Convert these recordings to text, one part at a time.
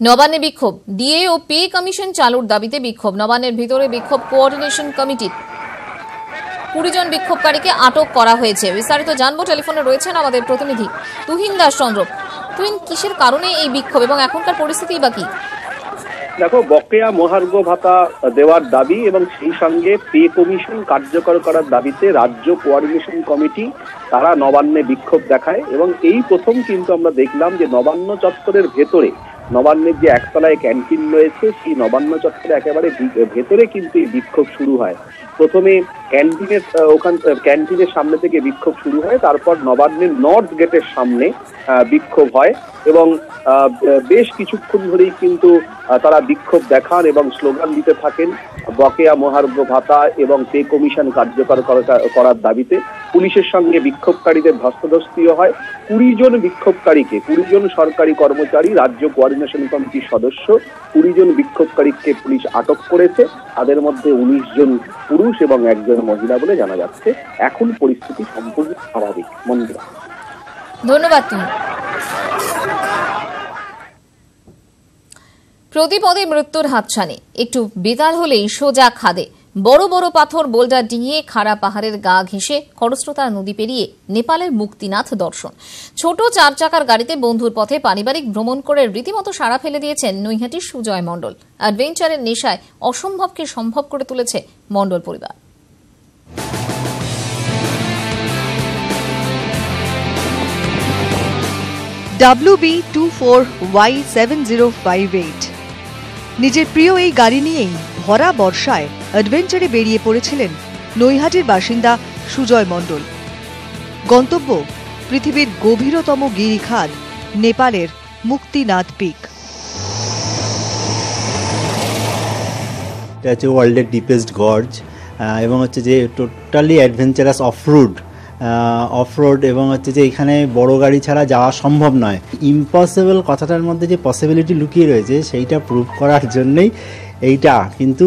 নবান্নে বিক্ষোভ, ডিএ ও pay commission চালুর দাবিতে বিক্ষোভ। নবান্নের ভিতরে বিক্ষোভ কোঅর্ডিনেশন কমিটির 20 জন বিক্ষোভকারীকে আটক করা হয়েছে। বিস্তারিত জানবো, টেলিফোনে রয়েছেন আমাদের প্রতিনিধি তুহিন দাস চন্দ্র। তুহিন, কিসের কারণে এই বিক্ষোভ এবং এখনকার পরিস্থিতি বা কি? দেখো, বকেয়া মহার্ঘ ভাতা দেওয়ার দাবি এবং সেই সঙ্গে পে কমিশন কার্যকর করার দাবিতে রাজ্য কোঅর্ডিনেশন কমিটি তারা নবান্নে বিক্ষোভ দেখায় এবং এই প্রথম কিন্তু আমরা দেখলাম যে নবান্ন চত্বরের ভেতরে, নবান্নের যে একতলায় ক্যান্টিন রয়েছে সেই নবান্ন চত্বরে একেবারে ভেতরে কিন্তু এই বিক্ষোভ শুরু হয়। প্রথমে ক্যান্টিনের সামনে থেকে বিক্ষোভ শুরু হয়, তারপর নবান্নের নর্থ গেটের সামনে বিক্ষোভ হয় এবং বেশ কিছুক্ষণ ধরেই কিন্তু তারা বিক্ষোভ দেখান এবং স্লোগান দিতে থাকেন বকেয়া মহার্ঘ ভাতা এবং পে কমিশন কার্যকর করার দাবিতে। পুলিশের সঙ্গে বিক্ষোভকারীদের ধস্তাধস্তিও হয়। 20 জন বিক্ষোভকারীকে, 20 জন সরকারি কর্মচারী, রাজ্য কোঅর্ডিনেশন কমিটির সদস্য, 20 জন বিক্ষোভকারীকে পুলিশ আটক করেছে। তাদের মধ্যে 19 জন পুরুষ এবং 1 জন মহিলা বলে জানা যাচ্ছে। এখন পরিস্থিতি সম্পূর্ণ স্বাভাবিক। মন্দিরা, ধন্যবাদ। তুমি প্রতিপদে মৃত্যুর হাতছানি, একটু বেতাল হলেই সোজা খাদে। বড় বড় পাথর বোল্ডার ডিঙিয়ে খাড়া পাহাড়ের গা ঘেঁষে খরস্রোতা নদী পেরিয়ে নেপালের মুক্তিনাথ দর্শন। ছোট 4 চাকার গাড়িতে বন্ধুর পথে পারিবারিক ভ্রমণ করে রীতিমতো সাড়া ফেলে দিয়েছেন নৈহাটির সুজয় মণ্ডল। অ্যাডভেঞ্চারের নেশায় অসম্ভবকে সম্ভব করে তুলেছে মণ্ডল পরিবার। WB24Y7058 নিজের প্রিয় এই গাড়ি নিয়েই ভরা বর্ষায় অ্যাডভেঞ্চারে বেরিয়ে পড়েছিলেন নৈহাটির বাসিন্দা সুজয় মণ্ডল। গন্তব্য পৃথিবীর গভীরতম গিরিখাদ নেপালের মুক্তিনাথ পিক। এটা হচ্ছে ওয়ার্ল্ডের ডিপেস্ট গর্জ এবং হচ্ছে যে টোটালি অ্যাডভেঞ্চারাস অফরোড এবং হচ্ছে যে এখানে বড় গাড়ি ছাড়া যাওয়া সম্ভব নয়। ইম্পসিবল কথাটার মধ্যে যে পসিবিলিটি লুকিয়ে রয়েছে সেইটা প্রুভ করার জন্যই এইটা। কিন্তু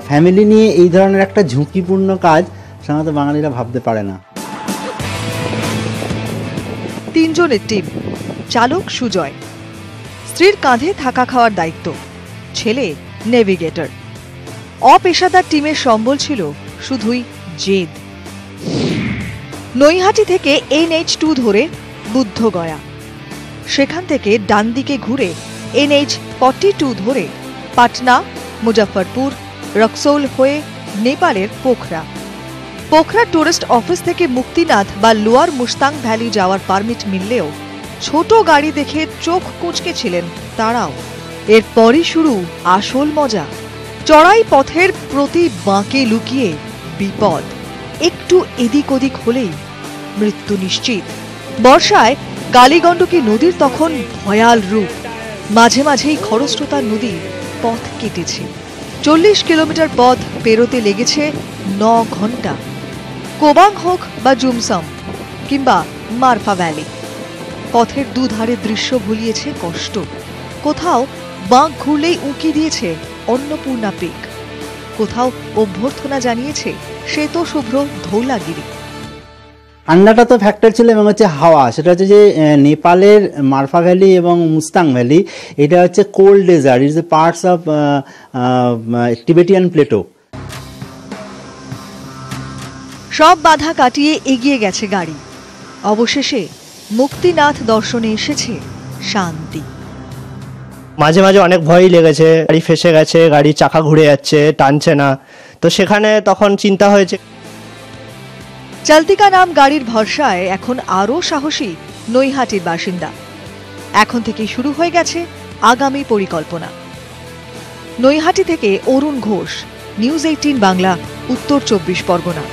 ফ্যামিলি নিয়ে এই ধরনের একটা ঝুঁকিপূর্ণ কাজ সাধারণত বাঙালিরা ভাবতে পারে না। 3 জনের টিম, চালক সুজয়, স্ত্রীর কাঁধে থাকা খাওয়ার দায়িত্ব, ছেলে নেভিগেটর। অপেশাদার টিমের সম্বল ছিল শুধুই জেদ। নৈহাটি থেকে NH2 ধরে বুদ্ধগয়া, সেখান থেকে ডান দিকে ঘুরে NH42 ধরে পাটনা, মুজফ্ফরপুর, রক্সৌল হয়ে নেপালের পোখরা টুরিস্ট অফিস থেকে মুক্তিনাথ বা লোয়ার মুস্তাং ভ্যালি যাওয়ার পারমিট মিললেও ছোট গাড়ি দেখে চোখ কুঁচকেছিলেন তারাও। এরপরই শুরু আসল মজা। চড়াই পথের প্রতি বাঁকে লুকিয়ে বিপদ, একটু এদিক ওদিক হলেই মৃত্যু নিশ্চিত। বর্ষায় কালীগণ্ডকী নদীর তখন ভয়াল রূপ। মাঝে মাঝেই খরস্রোতা নদী পথ কেটেছে। 40 কিলোমিটার পথ পেরোতে লেগেছে 9 ঘন্টা। কোবাং হোক বা জুমসাম কিংবা মারফা ভ্যালি, পথের দুধারে দৃশ্য ভুলিয়েছে কষ্ট। কোথাও বাঁক ঘুরলেই উঁকি দিয়েছে অন্নপূর্ণা পিক, কোথাও অভ্যর্থনা জানিয়েছে শ্বেত শুভ্র ধৌলাগিরি। ঠান্ডাটা তো ফ্যাক্টর ছিল এবং হচ্ছে হাওয়া, সেটা হচ্ছে যে নেপালের মারফা ভ্যালি এবং মুস্তাং ভ্যালি, এটা হচ্ছে cold dessert, it's a parts of Tibetan Plato. সব বাধা কাটিয়ে এগিয়ে গেছে গাড়ি। অবশেষে মুক্তিনাথ দর্শনে এসেছে শান্তি। মাঝে মাঝে অনেক ভয়ই লেগেছে, গাড়ি ফেসে গেছে, গাড়ির চাকা ঘুরে যাচ্ছে, টানছে না। তো সেখানে তখন চিন্তা হয়েছে। চলতিকা নাম গাড়ির ভরসায় এখন আরও সাহসী নৈহাটির বাসিন্দা। এখন থেকেই শুরু হয়ে গেছে আগামী পরিকল্পনা। নৈহাটি থেকে অরুণ ঘোষ, নিউজ 18 বাংলা, উত্তর 24 পরগনা।